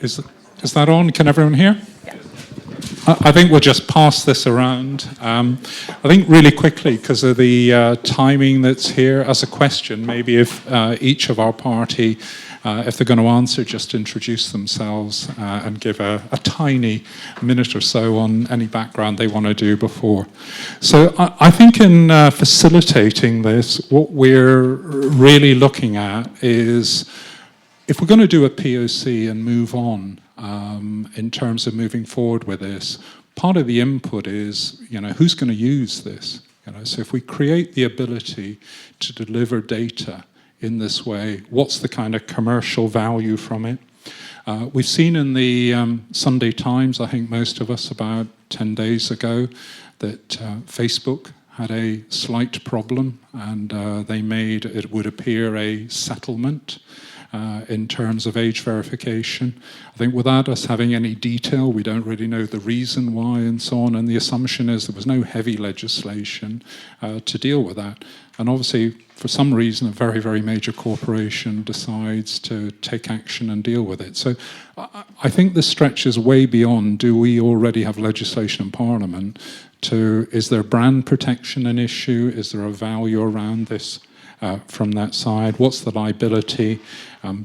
Is that on? Can everyone hear? Yeah. I think we'll just pass this around. I think really quickly, because of the timing that's here, as a question, maybe if each of our party, if they're going to answer, just introduce themselves and give a tiny minute or so on any background they want to do before. So I think in facilitating this, what we're really looking at is, if we're going to do a POC and move on in terms of moving forward with this, part of the input is, who's going to use this? So if we create the ability to deliver data in this way, what's the kind of commercial value from it? We've seen in the Sunday Times, I think most of us, about 10 days ago, that Facebook had a slight problem, and they made, it would appear, a settlement in terms of age verification. I think without us having any detail, we don't really know the reason why and so on, and the assumption is there was no heavy legislation to deal with that. And obviously, for some reason, a very, very major corporation decides to take action and deal with it. So I think this stretches way beyond, do we already have legislation in Parliament, to, is there brand protection an issue? Is there a value around this? From that side, what's the liability?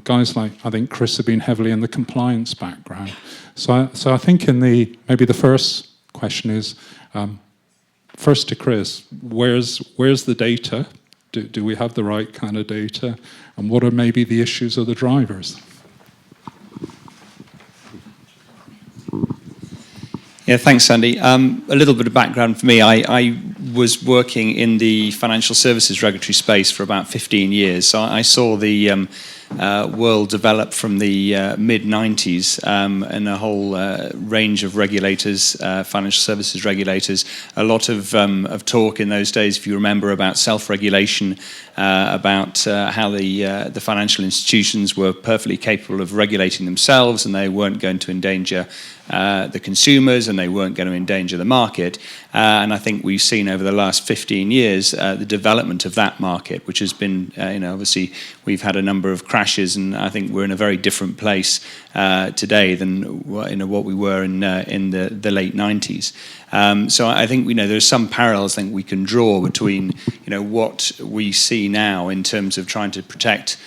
Guys like, I think Chris have been heavily in the compliance background. So I think maybe the first question is, first to Chris, where's the data? Do we have the right kind of data? And what are maybe the issues of the drivers? Yeah, thanks, Sandy. A little bit of background for me. I was working in the financial services regulatory space for about 15 years. So I saw the world develop from the mid-90s and a whole range of regulators, financial services regulators. A lot of talk in those days, if you remember, about self-regulation, about how the financial institutions were perfectly capable of regulating themselves, and they weren't going to endanger the consumers, and they weren't going to endanger the market. And I think we've seen over the last 15 years the development of that market, which has been, obviously we've had a number of crashes, and I think we're in a very different place today than what we were in the late 90s. So I think there's some parallels I think we can draw between what we see now in terms of trying to protect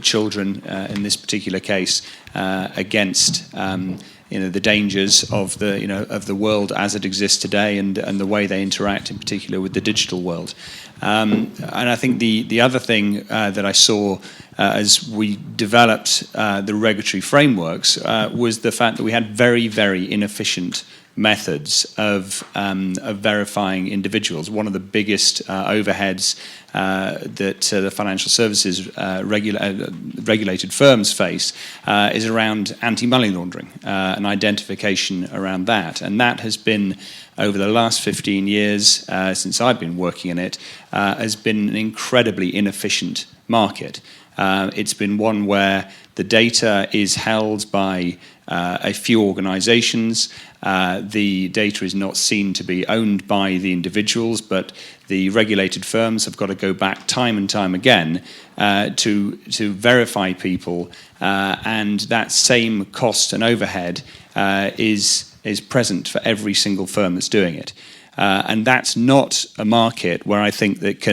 children in this particular case against the dangers of the world as it exists today, and the way they interact in particular with the digital world. And I think the other thing that I saw as we developed the regulatory frameworks was the fact that we had very, very inefficient methods of verifying individuals. One of the biggest overheads that the financial services regulated firms face is around anti-money laundering and identification around that. And that has been, over the last 15 years, since I've been working in it, has been an incredibly inefficient market. It's been one where the data is held by a few organizations. The data is not seen to be owned by the individuals, but the regulated firms have got to go back time and time again to verify people, and that same cost and overhead is present for every single firm that's doing it. And that's not a market where I think that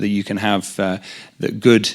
you can have that good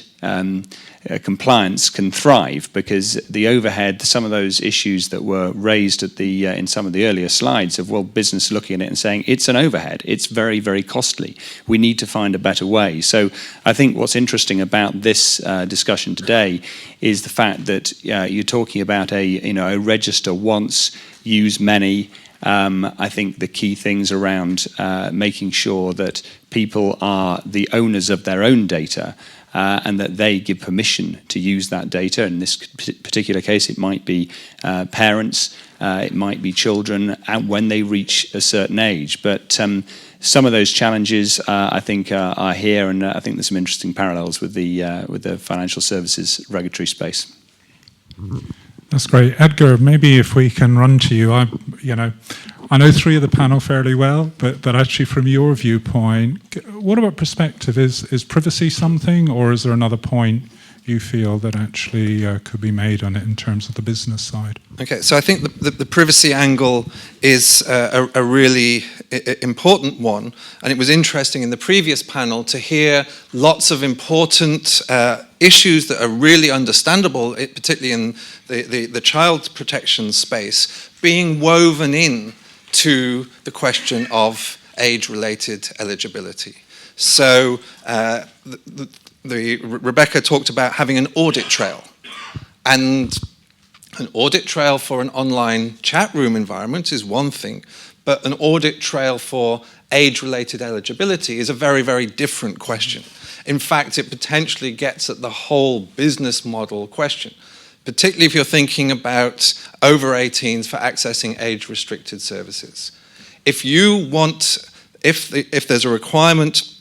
compliance can thrive, because the overhead, some of those issues that were raised at in some of the earlier slides of business looking at it and saying it's an overhead, it's very, very costly. We need to find a better way. So I think what's interesting about this discussion today is the fact that you're talking about a register once, use many. I think the key things around making sure that people are the owners of their own data, and that they give permission to use that data. In this particular case, it might be parents, it might be children, and when they reach a certain age. But some of those challenges, I think, are here, and I think there's some interesting parallels with the financial services regulatory space. That's great. Edgar, maybe if we can run to you. I know three of the panel fairly well, but actually from your viewpoint, what about perspective? Is privacy something, or is there another point you feel that actually could be made on it in terms of the business side? Okay, so I think the privacy angle is a really important one, and it was interesting in the previous panel to hear lots of important issues that are really understandable, particularly in the child protection space, being woven in to the question of age-related eligibility. So Rebecca talked about having an audit trail, and an audit trail for an online chat room environment is one thing, but an audit trail for age-related eligibility is a very, very different question. In fact, it potentially gets at the whole business model question, particularly if you're thinking about over 18s for accessing age-restricted services. If there's a requirement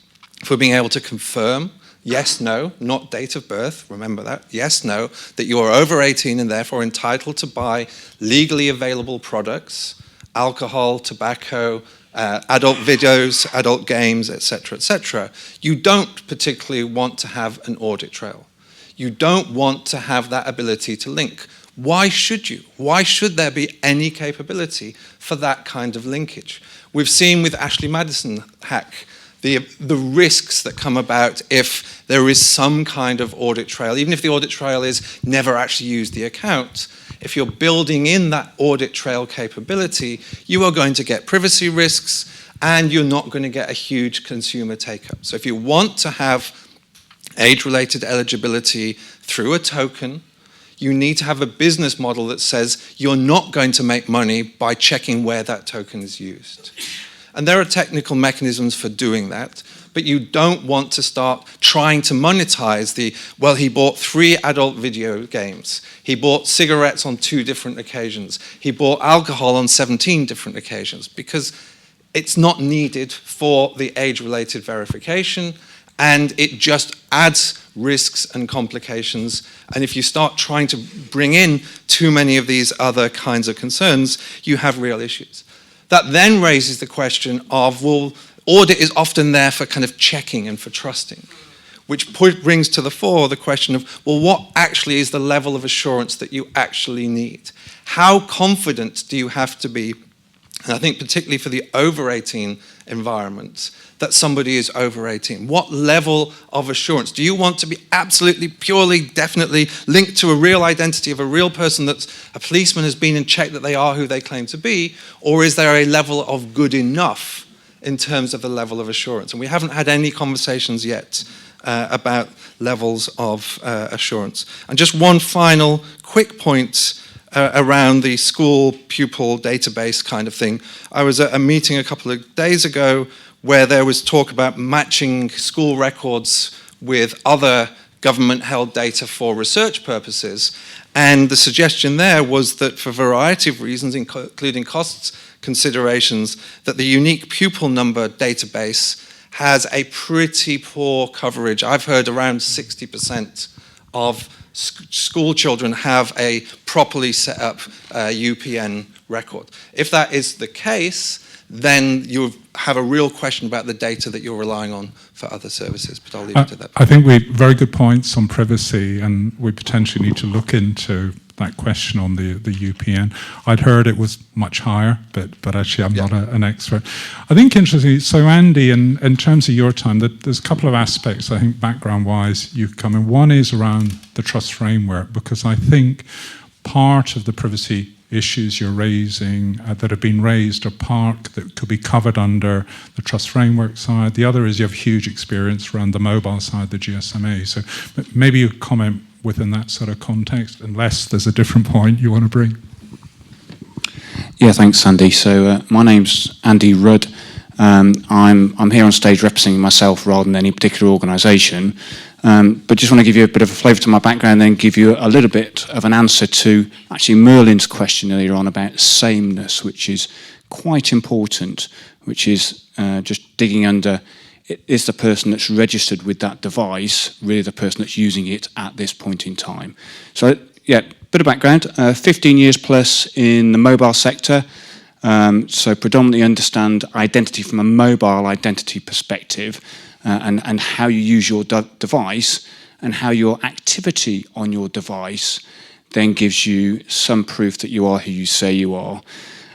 for being able to confirm yes, no, not date of birth, remember that, yes, no, that you are over 18 and therefore entitled to buy legally available products, alcohol, tobacco, adult videos, adult games, etc., you don't particularly want to have an audit trail. You don't want to have that ability to link. Why should you? Why should there be any capability for that kind of linkage? We've seen with Ashley Madison hack the risks that come about if there is some kind of audit trail, even if the audit trail is never actually use the account. If you're building in that audit trail capability, you are going to get privacy risks and you're not going to get a huge consumer take-up. So if you want to have age-related eligibility through a token, you need to have a business model that says you're not going to make money by checking where that token is used. And there are technical mechanisms for doing that, but you don't want to start trying to monetize he bought 3 adult video games. He bought cigarettes on 2 different occasions. He bought alcohol on 17 different occasions, because it's not needed for the age-related verification, and it just adds risks and complications. And if you start trying to bring in too many of these other kinds of concerns, you have real issues. That then raises the question of, well, audit is often there for kind of checking and for trusting, which brings to the fore the question of, well, what actually is the level of assurance that you actually need? How confident do you have to be, and I think particularly for the over 18 environment, that somebody is over 18? What level of assurance? Do you want to be absolutely, purely, definitely linked to a real identity of a real person that a policeman has been and checked that they are who they claim to be? Or is there a level of good enough in terms of the level of assurance? And we haven't had any conversations yet about levels of assurance. And just one final quick point around the school pupil database kind of thing. I was at a meeting a couple of days ago where there was talk about matching school records with other government-held data for research purposes. And the suggestion there was that for a variety of reasons, including costs considerations, that the unique pupil number database has a pretty poor coverage. I've heard around 60% of school children have a properly set up UPN record. If that is the case, then you have a real question about the data that you're relying on for other services, but I'll leave it to that. I think we very good points on privacy, and we potentially need to look into that question on the UPN. I'd heard it was much higher, but actually I'm not an expert. I think interestingly, so Andy, in terms of your time, there's a couple of aspects, I think, background-wise you come in. One is around the trust framework, because I think part of the privacy issues you're raising that have been raised are part that could be covered under the trust framework side. The other is you have huge experience around the mobile side, the GSMA. So maybe you comment within that sort of context, unless there's a different point you want to bring. Yeah, thanks, Andy. So my name's Andy Rudd. I'm here on stage representing myself rather than any particular organisation. But just want to give you a bit of a flavour to my background, then give you a little bit of an answer to actually Merlin's question earlier on about sameness, which is quite important, which is just digging under, is the person that's registered with that device really the person that's using it at this point in time? So, yeah, bit of background, 15 years plus in the mobile sector, so predominantly understand identity from a mobile identity perspective, and how you use your device and how your activity on your device then gives you some proof that you are who you say you are.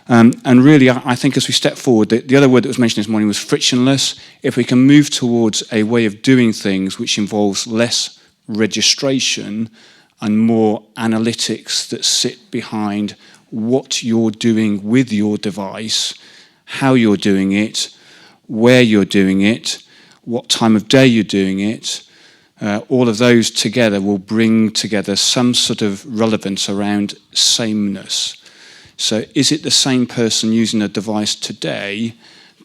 And really, I think as we step forward, the other word that was mentioned this morning was frictionless. If we can move towards a way of doing things which involves less registration and more analytics that sit behind what you're doing with your device, how you're doing it, where you're doing it, what time of day you're doing it, all of those together will bring together some sort of relevance around sameness. So is it the same person using a device today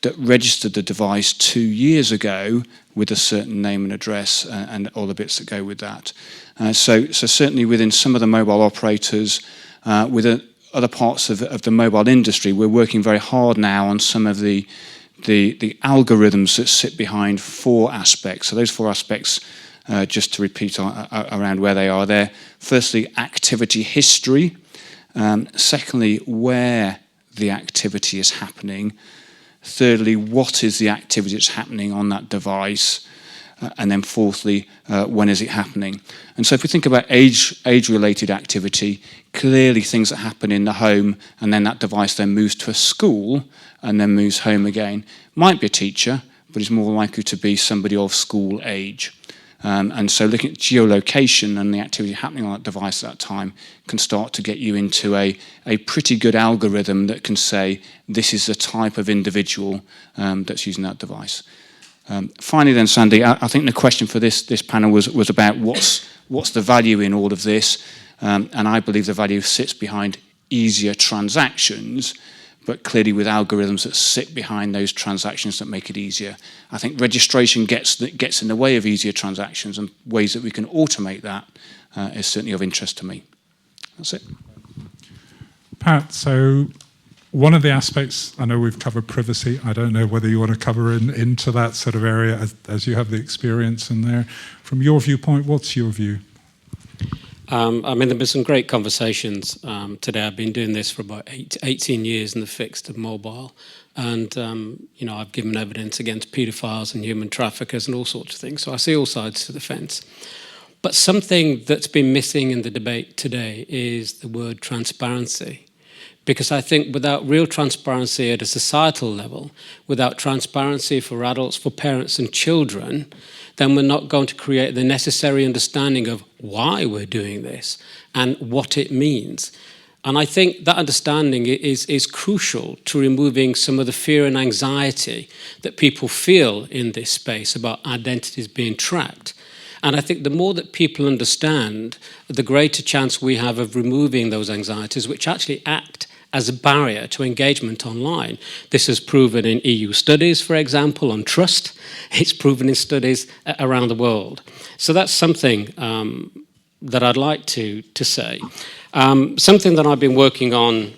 that registered the device 2 years ago with a certain name and address and all the bits that go with that? So certainly within some of the mobile operators, within other parts of the mobile industry, we're working very hard now on some of the algorithms that sit behind 4 aspects. So those 4 aspects, just to repeat around where they are there. Firstly, activity history. Secondly, where the activity is happening. Thirdly, what is the activity that's happening on that device? And then fourthly, when is it happening? And so if we think about age-related activity, clearly things that happen in the home and then that device then moves to a school and then moves home again. Might be a teacher, but is more likely to be somebody of school age. And so looking at geolocation and the activity happening on that device at that time can start to get you into a pretty good algorithm that can say this is the type of individual that's using that device. Finally then, Sandy, I think the question for this panel was about what's the value in all of this, and I believe the value sits behind easier transactions, but clearly with algorithms that sit behind those transactions that make it easier. I think registration gets in the way of easier transactions, and ways that we can automate that is certainly of interest to me. That's it. Pat, so one of the aspects, I know we've covered privacy. I don't know whether you want to cover into that sort of area as you have the experience in there. From your viewpoint, what's your view? I mean, there have been some great conversations today. I've been doing this for about 18 years in the fixed and mobile. And, I've given evidence against paedophiles and human traffickers and all sorts of things. So I see all sides to the fence. But something that's been missing in the debate today is the word transparency. Because I think without real transparency at a societal level, without transparency for adults, for parents and children, then we're not going to create the necessary understanding of why we're doing this and what it means. And I think that understanding is crucial to removing some of the fear and anxiety that people feel in this space about identities being tracked. And I think the more that people understand, the greater chance we have of removing those anxieties, which actually act as a barrier to engagement online. This is proven in EU studies, for example, on trust. It's proven in studies around the world. So that's something that I'd like to say. Something that I've been working on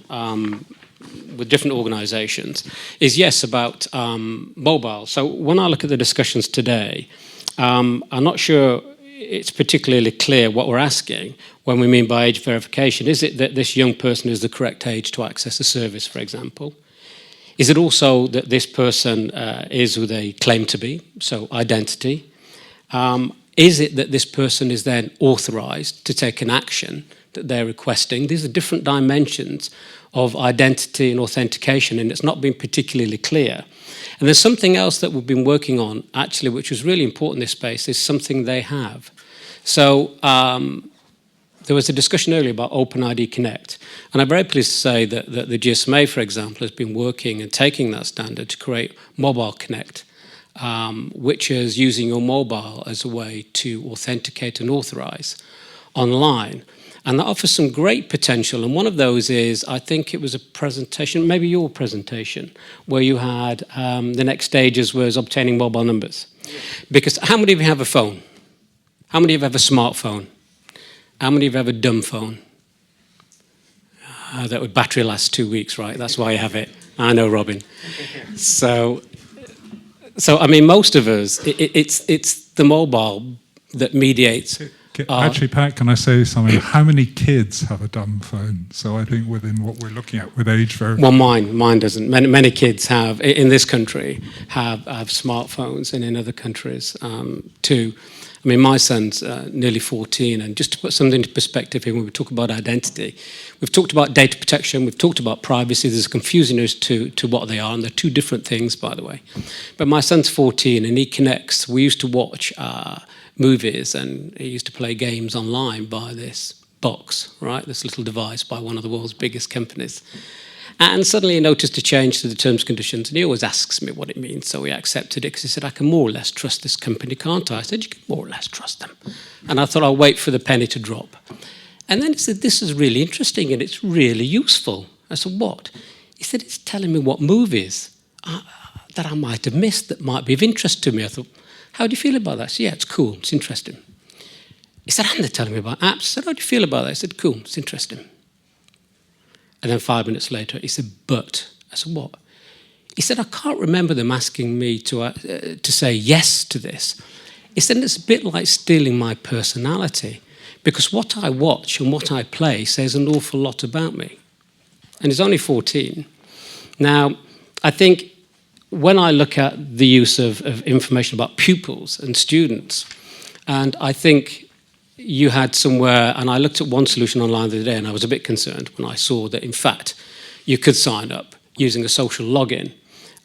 with different organizations is, yes, about mobile. So when I look at the discussions today, I'm not sure it's particularly clear what we're asking when we mean by age verification. Is it that this young person is the correct age to access a service, for example? Is it also that this person is who they claim to be, so identity? Is it that this person is then authorized to take an action that they're requesting? These are different dimensions of identity and authentication, and it's not been particularly clear. And there's something else that we've been working on, actually, which was really important in this space, is something they have. So there was a discussion earlier about OpenID Connect, and I'm very pleased to say that the GSMA, for example, has been working and taking that standard to create Mobile Connect, which is using your mobile as a way to authenticate and authorize online. And that offers some great potential. And one of those is, I think it was a presentation, maybe your presentation, where you had the next stages was obtaining mobile numbers. Because how many of you have a phone? How many of you have a smartphone? How many of you have a dumb phone? That would battery last 2 weeks, right? That's why you have it. I know, Robin. So I mean, most of us, it's the mobile that mediates. Actually, Pat, can I say something? How many kids have a dumb phone? So I think within what we're looking at with age verification. Well, mine doesn't. Many kids have, in this country, have smartphones, and in other countries too. I mean, my son's nearly 14, and just to put something into perspective here, when we talk about identity, we've talked about data protection, we've talked about privacy, there's confusingness to what they are, and they're two different things, by the way. But my son's 14, and he connects. We used to watch movies, and he used to play games online by this box, right, this little device by one of the world's biggest companies. And suddenly he noticed a change to the terms and conditions, and he always asks me what it means. So he accepted it because he said, I can more or less trust this company, can't I? I said, you can more or less trust them. And I thought, I'll wait for the penny to drop. And then he said, this is really interesting and it's really useful. I said, what? He said, it's telling me what movies that I might have missed that might be of interest to me. I thought, how do you feel about that? I said, yeah, it's cool, it's interesting. He said, and they're telling me about apps. I said, how do you feel about that? I said, cool, it's interesting. And then 5 minutes later, he said, but. I said, what? He said, I can't remember them asking me to say yes to this. He said, it's a bit like stealing my personality, because what I watch and what I play says an awful lot about me. And he's only 14. Now, I think when I look at the use of information about pupils and students, and I think you had somewhere, and I looked at one solution online the other day, and I was a bit concerned when I saw that, in fact, you could sign up using a social login.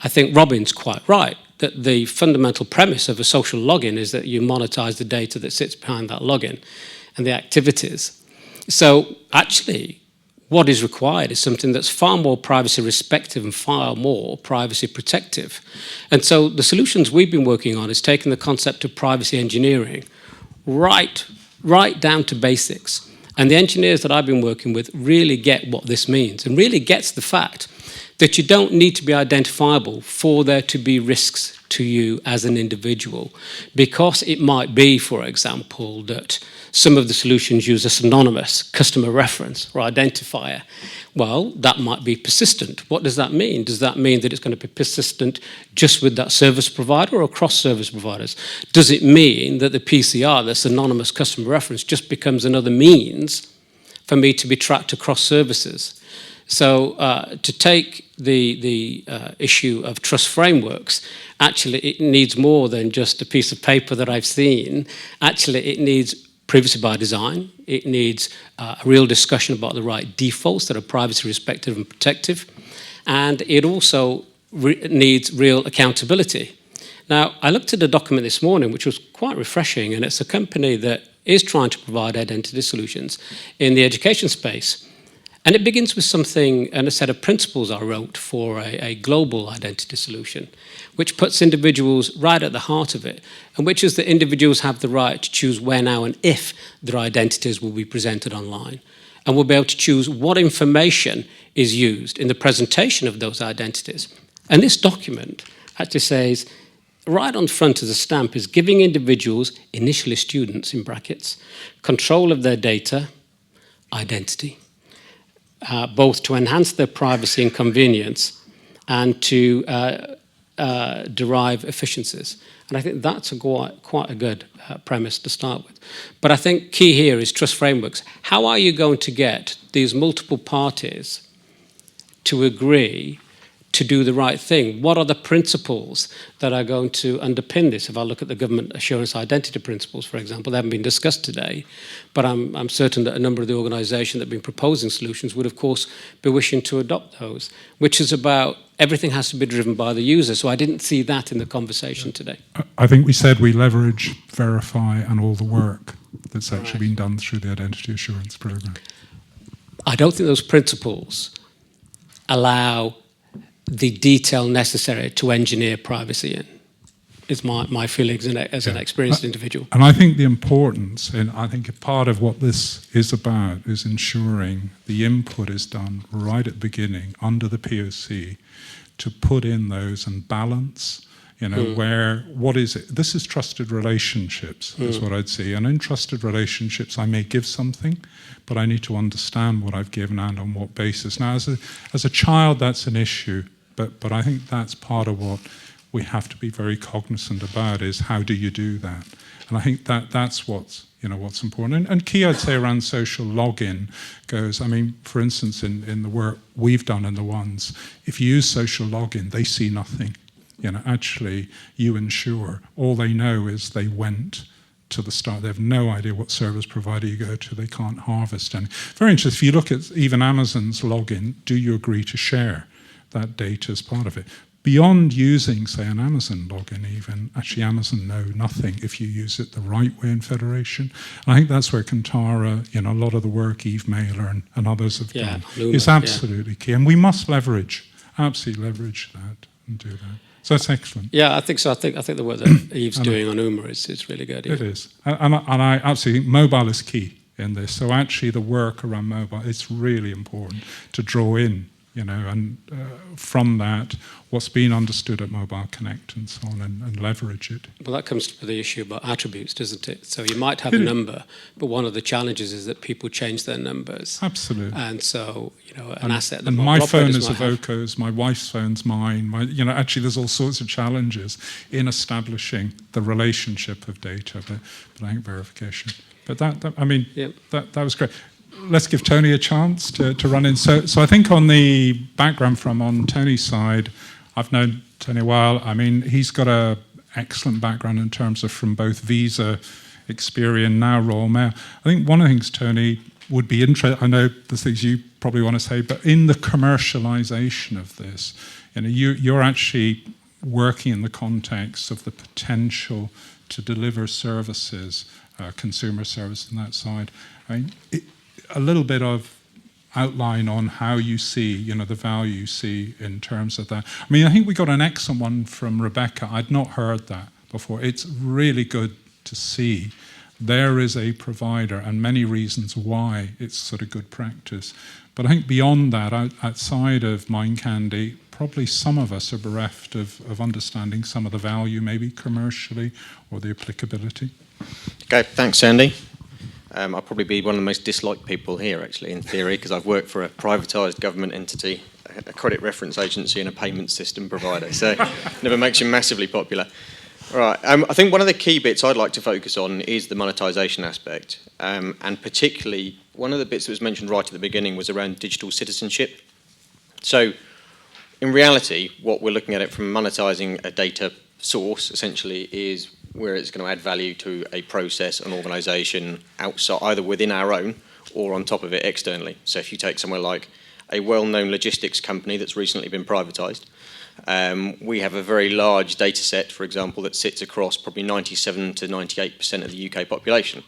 I think Robin's quite right, that the fundamental premise of a social login is that you monetize the data that sits behind that login and the activities. So actually, what is required is something that's far more privacy respective and far more privacy protective. And so the solutions we've been working on is taking the concept of privacy engineering right down to basics. And the engineers that I've been working with really get what this means and really gets the fact that you don't need to be identifiable for there to be risks to you as an individual. Because it might be, for example, that some of the solutions use a synonymous customer reference or identifier. Well, that might be persistent. What does that mean? Does that mean that it's going to be persistent just with that service provider or across service providers? Does it mean that the PCR, the synonymous customer reference, just becomes another means for me to be tracked across services? So to take the issue of trust frameworks, actually it needs more than just a piece of paper that I've seen. Actually, it needs privacy by design. It needs a real discussion about the right defaults that are privacy respective and protective. And it also needs real accountability. Now, I looked at a document this morning which was quite refreshing, and it's a company that is trying to provide identity solutions in the education space. And it begins with something and a set of principles I wrote for a global identity solution, which puts individuals right at the heart of it, and which is that individuals have the right to choose when, how, and if their identities will be presented online, and will be able to choose what information is used in the presentation of those identities. And this document actually says, right on front of the stamp is giving individuals, initially students in brackets, control of their data, identity, both to enhance their privacy and convenience and to derive efficiencies. And I think that's quite a good premise to start with. But I think key here is trust frameworks. How are you going to get these multiple parties to agree to do the right thing? What are the principles that are going to underpin this? If I look at the government assurance identity principles, for example, they haven't been discussed today, but I'm certain that a number of the organisations that have been proposing solutions would, of course, be wishing to adopt those, which is about everything has to be driven by the user. So I didn't see that in the conversation today. I think we said we leverage, verify, and all the work that's actually been done through the identity assurance programme. I don't think those principles allow the detail necessary to engineer privacy in. Is my feelings as an experienced individual. And I think the importance, and I think a part of what this is about, is ensuring the input is done right at the beginning, under the POC, to put in those and balance, what is it? This is trusted relationships, is what I'd see. And in trusted relationships, I may give something, but I need to understand what I've given and on what basis. Now, as a child, that's an issue, but I think that's part of what we have to be very cognizant about, is how do you do that? And I think that's what's important. And key, I'd say, around social login goes, I mean, for instance, in the work we've done and the ones, if you use social login, they see nothing. Actually, you ensure all they know is they went to the start. They have no idea what service provider you go to. They can't harvest any. Very interesting. If you look at even Amazon's login, do you agree to share that data as part of it? Beyond using, say, an Amazon login even, actually Amazon know nothing if you use it the right way in Federation. And I think that's where Kantara, a lot of the work Eve Mailer and others have done is absolutely key. And we must absolutely leverage that and do that. So that's excellent. Yeah, I think so. I think the work that Eve's doing on UMA is really good. Yeah. It is. And I absolutely think mobile is key in this. So actually the work around mobile, it's really important to draw in, and from that, what's been understood at Mobile Connect and so on, and leverage it. Well, that comes to the issue about attributes, doesn't it? So you might have a number, but one of the challenges is that people change their numbers. Absolutely. And so, an asset that and my phone is have. Avoco's, my wife's phone's mine. Actually, there's all sorts of challenges in establishing the relationship of data, but I think verification. But that was great. Let's give Tony a chance to run in. So I think on the background on Tony's side, I've known Tony a while. He's got an excellent background in terms of from both Visa, Experian, now Royal Mail. I think one of the things, Tony, would be interesting, I know there's things you probably want to say, but in the commercialization of this, you're actually working in the context of the potential to deliver services, consumer service on that side. A little bit of outline on how you see, the value you see in terms of that. I think we got an excellent one from Rebecca. I'd not heard that before. It's really good to see there is a provider and many reasons why it's sort of good practice. But I think beyond that, outside of Mind Candy, probably some of us are bereft of understanding some of the value, maybe commercially, or the applicability. Okay, thanks, Andy. I'll probably be one of the most disliked people here, actually, in theory, because I've worked for a privatised government entity, a credit reference agency, and a payment system provider. So never makes you massively popular. All right. I think one of the key bits I'd like to focus on is the monetisation aspect, and particularly one of the bits that was mentioned right at the beginning was around digital citizenship. So in reality, what we're looking at it from monetising a data source, essentially, is where it's going to add value to a process, an organisation, outside, either within our own or on top of it externally. So if you take somewhere like a well-known logistics company that's recently been privatised, we have a very large data set, for example, that sits across probably 97 to 98% of the UK population.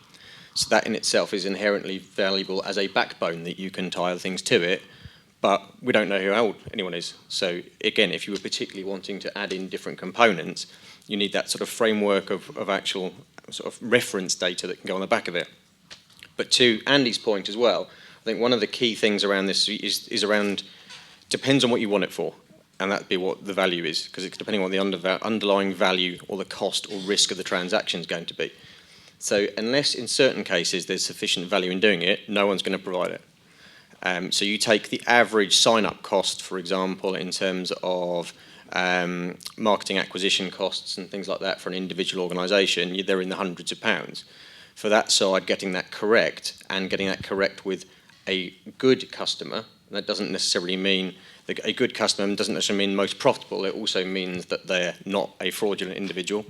So that in itself is inherently valuable as a backbone that you can tie other things to it, but we don't know how old anyone is. So again, if you were particularly wanting to add in different components, you need that sort of framework of actual sort of reference data that can go on the back of it. But to Andy's point as well, I think one of the key things around this is around, depends on what you want it for, and that'd be what the value is, because it's depending on the underlying value or the cost or risk of the transaction is going to be. So unless in certain cases there's sufficient value in doing it, no one's going to provide it. So you take the average sign-up cost, for example, in terms of marketing acquisition costs and things like that for an individual organisation, they're in the hundreds of pounds. For that side, getting that correct and getting that correct with a good customer, that doesn't necessarily mean a good customer doesn't necessarily mean most profitable. It also means that they're not a fraudulent individual,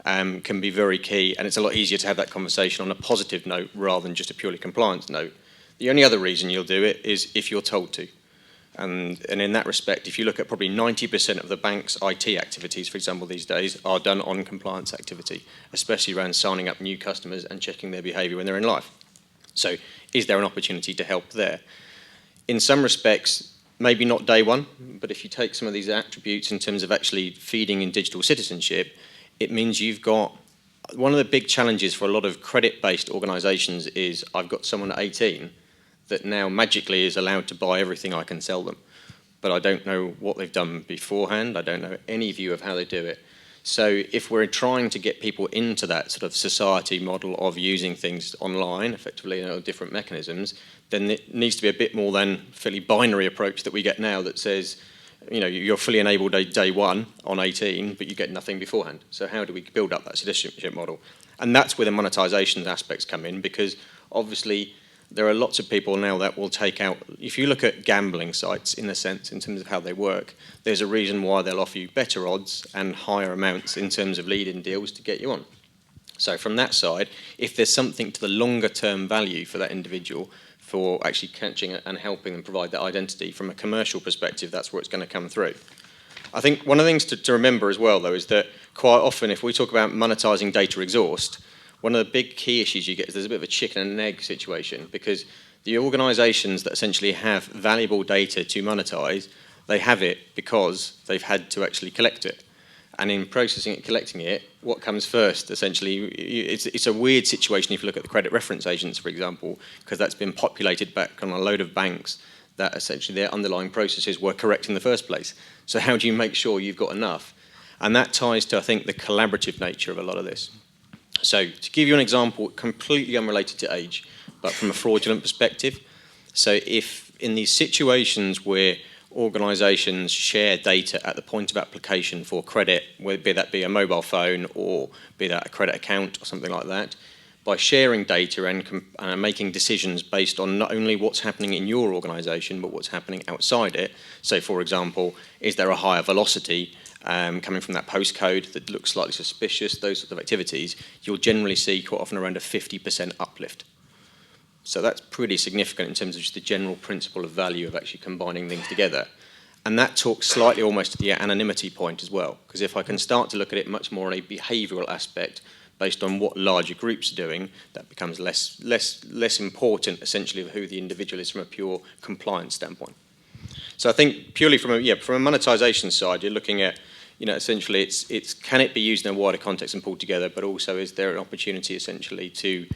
can be very key, and it's a lot easier to have that conversation on a positive note rather than just a purely compliance note. The only other reason you'll do it is if you're told to. And in that respect, if you look at probably 90% of the bank's IT activities, for example, these days, are done on compliance activity, especially around signing up new customers and checking their behaviour when they're in life. So is there an opportunity to help there? In some respects, maybe not day one, but if you take some of these attributes in terms of actually feeding in digital citizenship, it means you've got, one of the big challenges for a lot of credit-based organisations is I've got someone at 18 that now magically is allowed to buy everything I can sell them. But I don't know what they've done beforehand. I don't know any view of how they do it. So if we're trying to get people into that sort of society model of using things online, effectively, different mechanisms, then it needs to be a bit more than fairly binary approach that we get now that says, you're fully enabled day one on 18, but you get nothing beforehand. So how do we build up that citizenship model? And that's where the monetisation aspects come in, because obviously there are lots of people now that will take out, if you look at gambling sites in a sense, in terms of how they work, there's a reason why they'll offer you better odds and higher amounts in terms of lead-in deals to get you on. So from that side, if there's something to the longer term value for that individual for actually catching and helping them provide that identity from a commercial perspective, that's where it's going to come through. I think one of the things to remember as well, though, is that quite often if we talk about monetising data exhaust, one of the big key issues you get is there's a bit of a chicken and egg situation, because the organisations that essentially have valuable data to monetise, they have it because they've had to actually collect it. And in processing it, collecting it, what comes first, essentially, it's a weird situation if you look at the credit reference agents, for example, because that's been populated back on a load of banks that essentially their underlying processes were correct in the first place. So how do you make sure you've got enough? And that ties to, I think, the collaborative nature of a lot of this. So to give you an example, completely unrelated to age, but from a fraudulent perspective. So if in these situations where organisations share data at the point of application for credit, be that be a mobile phone or be that a credit account or something like that, by sharing data and making decisions based on not only what's happening in your organisation but what's happening outside it. So for example, is there a higher velocity coming from that postcode that looks slightly suspicious, those sorts of activities, you'll generally see quite often around a 50% uplift. So that's pretty significant in terms of just the general principle of value of actually combining things together. And that talks slightly almost to the anonymity point as well, because if I can start to look at it much more on a behavioural aspect based on what larger groups are doing, that becomes less important essentially of who the individual is from a pure compliance standpoint. So I think purely from a monetisation side, you're looking at, essentially it's can it be used in a wider context and pulled together, but also is there an opportunity essentially to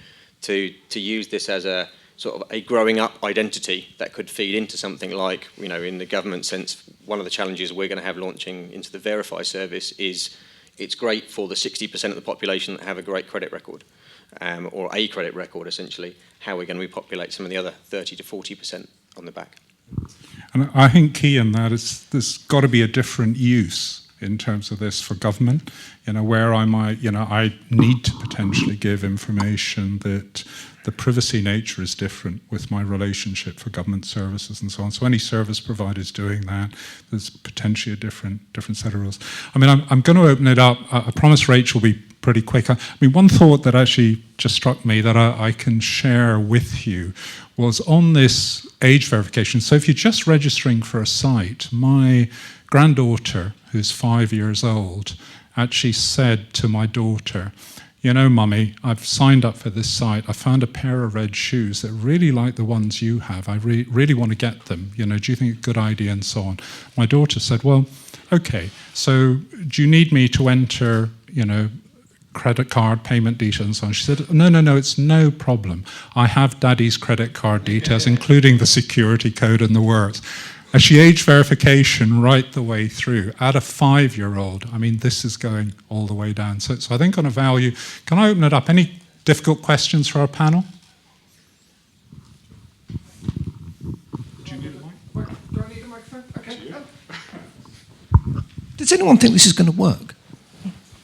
use this as a sort of a growing up identity that could feed into something like, in the government sense, one of the challenges we're going to have launching into the Verify service is it's great for the 60% of the population that have a great credit record, or a credit record essentially. How we're going to repopulate some of the other 30 to 40% on the back. And I think key in that is there's got to be a different use in terms of this for government, where I might, I need to potentially give information that the privacy nature is different with my relationship for government services and so on. So any service provider is doing that, there's potentially a different set of rules. I mean, I'm going to open it up. I promise Rachel will be pretty quick. I mean, one thought that actually just struck me that I can share with you was on this age verification. So if you're just registering for a site, my granddaughter, who's 5 years old, actually said to my daughter, Mummy, I've signed up for this site. I found a pair of red shoes that are really like the ones you have. I really want to get them. Do you think it's a good idea and so on? My daughter said, well, okay, so do you need me to enter, credit card payment details and so on? She said, no, it's no problem. I have Daddy's credit card details, including the security code and the words. And she age verification right the way through. At a 5-year-old, I mean, this is going all the way down. So I think on a value, can I open it up? Any difficult questions for our panel? Do you need a mic? Do I need a microphone? Okay. Does anyone think this is going to work?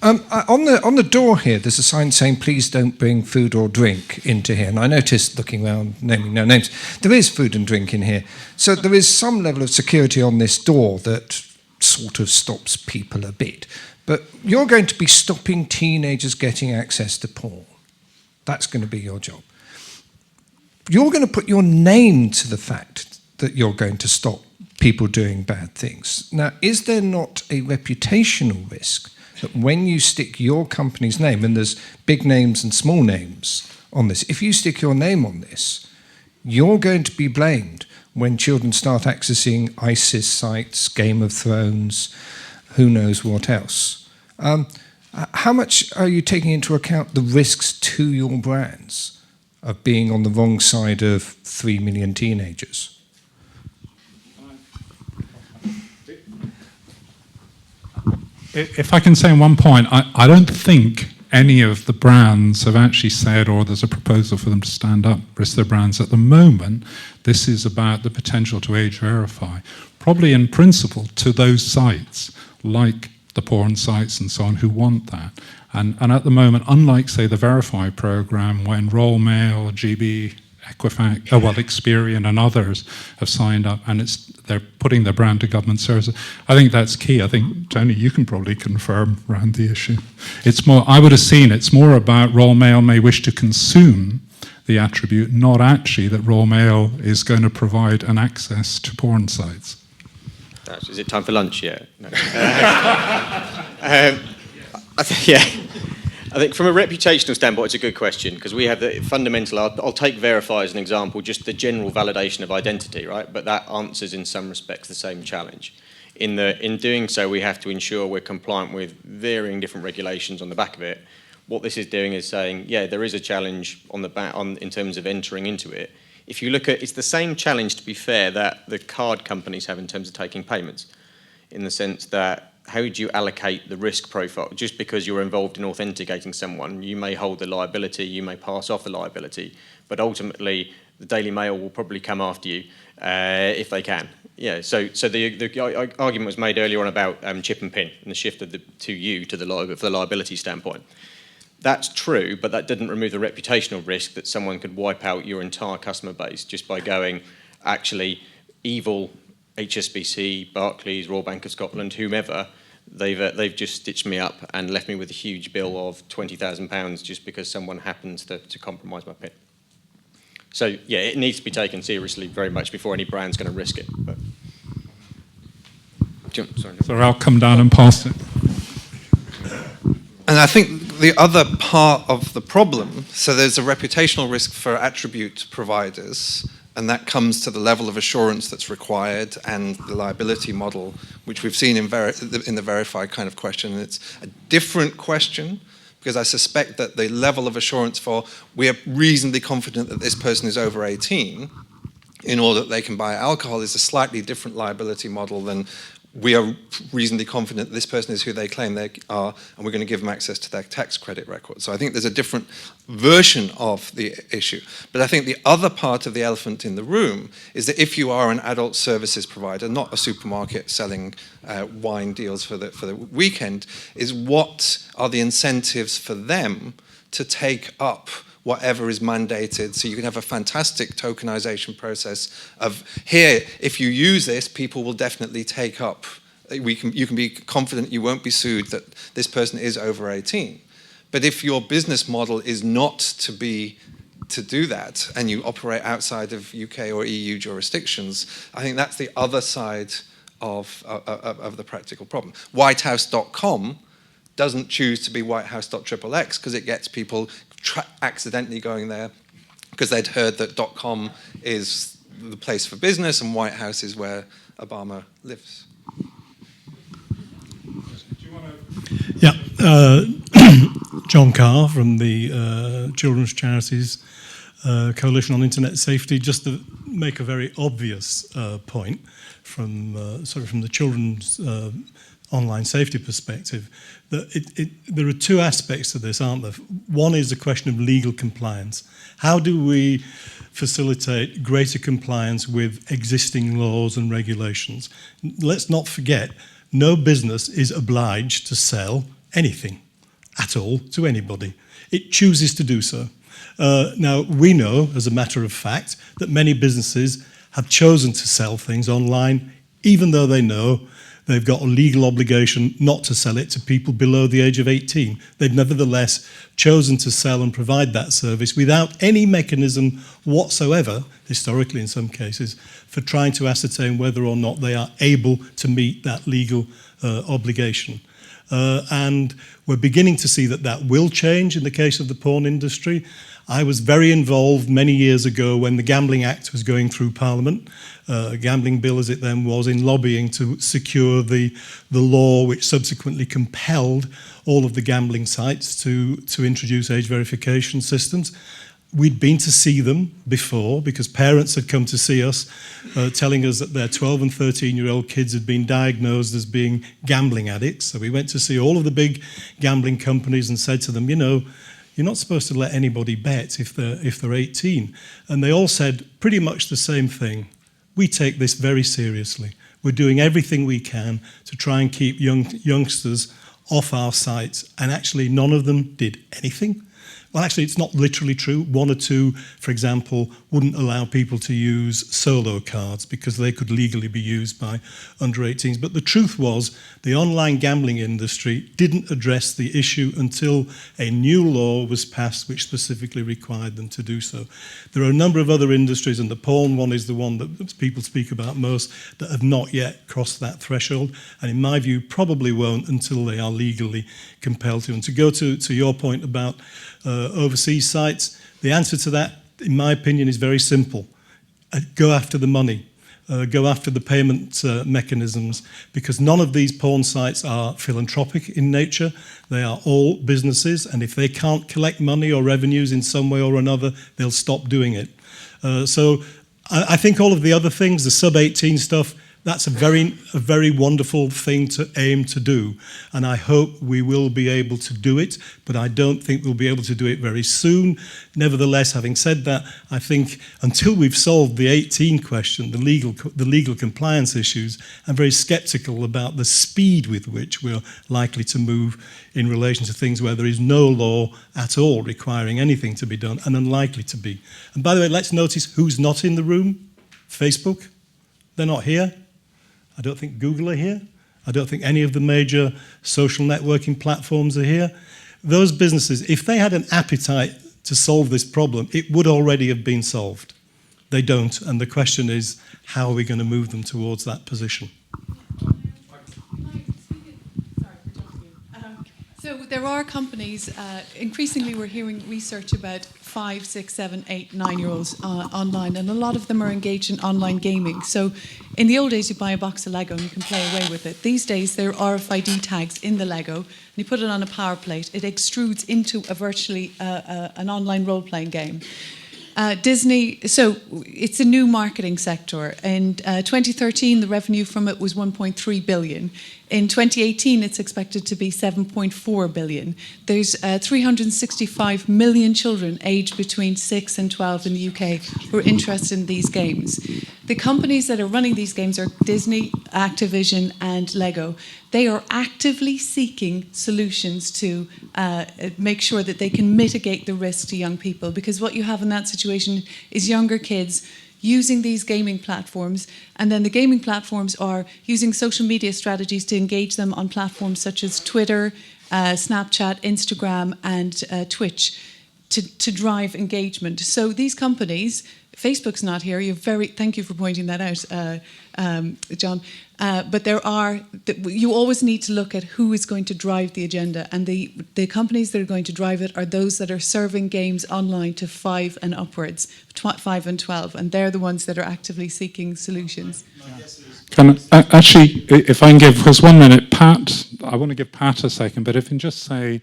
On the door here, there's a sign saying, please don't bring food or drink into here. And I noticed, looking around, naming no names, there is food and drink in here. So there is some level of security on this door that sort of stops people a bit. But you're going to be stopping teenagers getting access to porn. That's going to be your job. You're going to put your name to the fact that you're going to stop people doing bad things. Now, is there not a reputational risk that when you stick your company's name, and there's big names and small names on this, if you stick your name on this, you're going to be blamed when children start accessing ISIS sites, Game of Thrones, who knows what else. How much are you taking into account the risks to your brands of being on the wrong side of 3 million teenagers? If I can say in one point, I don't think any of the brands have actually said, or there's a proposal for them to stand up, risk their brands. At the moment, this is about the potential to age verify, probably in principle to those sites, like the porn sites and so on, who want that. And at the moment, unlike, say, the Verify program, when Royal Mail, GB, Equifax, Experian and others have signed up, and they're putting their brand to government services. I think that's key. I think, Tony, you can probably confirm around the issue. It's more, I would have seen it's more about Royal Mail may wish to consume the attribute, not actually that Royal Mail is going to provide an access to porn sites. Is it time for lunch yet? No. I think from a reputational standpoint, it's a good question, because we have the fundamental, I'll take Verify as an example, just the general validation of identity, right? But that answers in some respects the same challenge. In doing so, we have to ensure we're compliant with varying different regulations on the back of it. What this is doing is saying, yeah, there is a challenge on the back in terms of entering into it. If you look at, it's the same challenge, to be fair, that the card companies have in terms of taking payments, in the sense that how do you allocate the risk profile? Just because you're involved in authenticating someone, you may hold the liability, you may pass off the liability, but ultimately the Daily Mail will probably come after you if they can. Yeah. So the argument was made earlier on about chip and pin and the shift of for the liability standpoint. That's true, but that didn't remove the reputational risk that someone could wipe out your entire customer base just by going, actually, evil HSBC, Barclays, Royal Bank of Scotland, whomever, they've just stitched me up and left me with a huge bill of £20,000 just because someone happens to compromise my PIN. So yeah, it needs to be taken seriously very much before any brand's going to risk it. But... So I'll come down and pass it. And I think the other part of the problem, so there's a reputational risk for attribute providers, and that comes to the level of assurance that's required and the liability model, which we've seen in the Verify kind of question. And it's a different question, because I suspect that the level of assurance for, we are reasonably confident that this person is over 18 in order that they can buy alcohol, is a slightly different liability model than we are reasonably confident this person is who they claim they are, and we're going to give them access to their tax credit record. So I think there's a different version of the issue. But I think the other part of the elephant in the room is that if you are an adult services provider, not a supermarket selling wine deals for the weekend, is what are the incentives for them to take up whatever is mandated, so you can have a fantastic tokenization process of, here, if you use this, people will definitely take up. You can be confident you won't be sued that this person is over 18. But if your business model is not to do that, and you operate outside of UK or EU jurisdictions, I think that's the other side of the practical problem. Whitehouse.com doesn't choose to be Whitehouse.xxx because it gets people accidentally going there because they'd heard that .com is the place for business and White House is where Obama lives. Yeah, John Carr from the Children's Charities Coalition on Internet Safety. Just to make a very obvious point from the children's online safety perspective, that there are two aspects to this, aren't there? One is a question of legal compliance. How do we facilitate greater compliance with existing laws and regulations? Let's not forget, no business is obliged to sell anything at all to anybody. It chooses to do so. Now, we know, as a matter of fact, that many businesses have chosen to sell things online, even though they know they've got a legal obligation not to sell it to people below the age of 18. They've nevertheless chosen to sell and provide that service without any mechanism whatsoever, historically in some cases, for trying to ascertain whether or not they are able to meet that legal obligation. And we're beginning to see that that will change in the case of the porn industry. I was very involved many years ago when the Gambling Act was going through Parliament, a gambling bill as it then was, in lobbying to secure the law which subsequently compelled all of the gambling sites to introduce age verification systems. We'd been to see them before because parents had come to see us telling us that their 12 and 13-year-old kids had been diagnosed as being gambling addicts. So we went to see all of the big gambling companies and said to them, you know, you're not supposed to let anybody bet if they're 18. And they all said pretty much the same thing. We take this very seriously. We're doing everything we can to try and keep youngsters off our sites. And actually none of them did anything. Well, actually, it's not literally true. One or two, for example, wouldn't allow people to use solo cards because they could legally be used by under 18s. But the truth was, the online gambling industry didn't address the issue until a new law was passed which specifically required them to do so. There are a number of other industries, and the porn one is the one that people speak about most, that have not yet crossed that threshold, and in my view, probably won't until they are legally compelled to. And to go to your point about overseas sites, the answer to that, in my opinion, is very simple. Go after the money. Go after the payment mechanisms, because none of these porn sites are philanthropic in nature. They are all businesses, and if they can't collect money or revenues in some way or another, they'll stop doing it. So I think all of the other things, the sub-18 stuff, that's a very wonderful thing to aim to do, and I hope we will be able to do it, but I don't think we'll be able to do it very soon. Nevertheless, having said that, I think until we've solved the 18 question, the legal compliance issues, I'm very sceptical about the speed with which we're likely to move in relation to things where there is no law at all requiring anything to be done, and unlikely to be. And by the way, let's notice who's not in the room. Facebook, they're not here. I don't think Google are here. I don't think any of the major social networking platforms are here. Those businesses, if they had an appetite to solve this problem, it would already have been solved. They don't, and the question is, how are we going to move them towards that position? So there are companies, increasingly we're hearing research about 5, 6, 7, 8, 9-year-olds online, and a lot of them are engaged in online gaming. So in the old days, you buy a box of Lego and you can play away with it. These days, there are RFID tags in the Lego, and you put it on a power plate. It extrudes into a virtually an online role-playing game. Disney, so it's a new marketing sector. In 2013, the revenue from it was 1.3 billion. In 2018, it's expected to be 7.4 billion. There's 365 million children aged between 6 and 12 in the UK who are interested in these games. The companies that are running these games are Disney, Activision, and Lego. They are actively seeking solutions to make sure that they can mitigate the risk to young people, because what you have in that situation is younger kids using these gaming platforms, and then the gaming platforms are using social media strategies to engage them on platforms such as Twitter, Snapchat, Instagram, and Twitch to drive engagement. So these companies, Facebook's not here. Thank you for pointing that out, John. But you always need to look at who is going to drive the agenda, and the companies that are going to drive it are those that are serving games online to 5 and upwards, 5 and 12, and they're the ones that are actively seeking solutions. Actually, if I can give, because 1 minute, Pat, I want to give Pat a second, but if I can just say,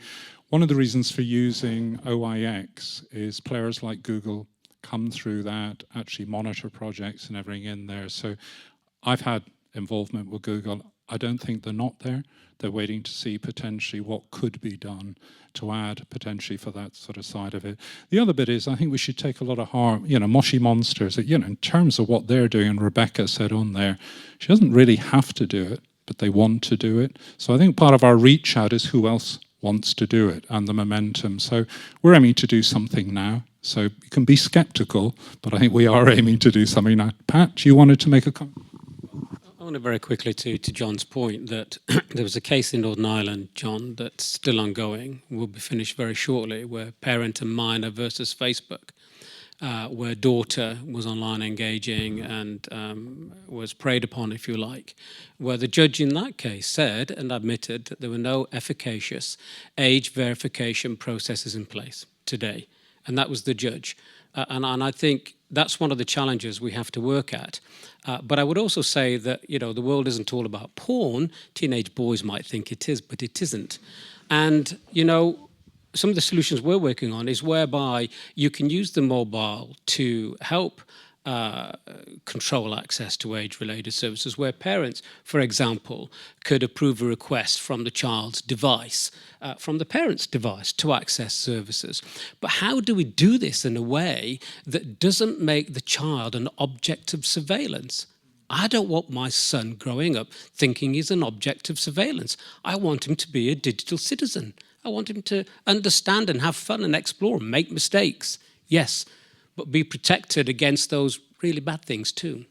one of the reasons for using OIX is players like Google come through that, actually monitor projects and everything in there. So I've had involvement with Google. I don't think they're not there. They're waiting to see potentially what could be done to add potentially for that sort of side of it. The other bit is I think we should take a lot of harm, Moshi Monsters, in terms of what they're doing, and Rebecca said on there, she doesn't really have to do it, but they want to do it. So I think part of our reach out is who else wants to do it and the momentum. So we're aiming to do something now. So you can be skeptical, but I think we are aiming to do something now. Pat, you wanted to make a comment? I want to very quickly to John's point that there was a case in Northern Ireland, John, that's still ongoing, will be finished very shortly, where parent and minor versus Facebook, where daughter was online engaging and was preyed upon, if you like, where the judge in that case said and admitted that there were no efficacious age verification processes in place today. And that was the judge. And I think that's one of the challenges we have to work at. But I would also say that, the world isn't all about porn. Teenage boys might think it is, but it isn't. And, some of the solutions we're working on is whereby you can use the mobile to help control access to age-related services, where parents, for example, could approve a request from the child's device, from the parent's device, to access services. But how do we do this in a way that doesn't make the child an object of surveillance? I don't want my son growing up thinking he's an object of surveillance. I want him to be a digital citizen. I want him to understand and have fun and explore and make mistakes. Yes, but be protected against those really bad things too.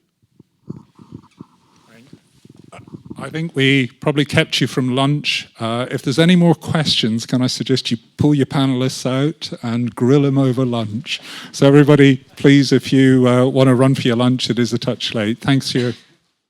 I think we probably kept you from lunch. If there's any more questions, can I suggest you pull your panelists out and grill them over lunch? So everybody, please, if you want to run for your lunch, it is a touch late. Thanks for your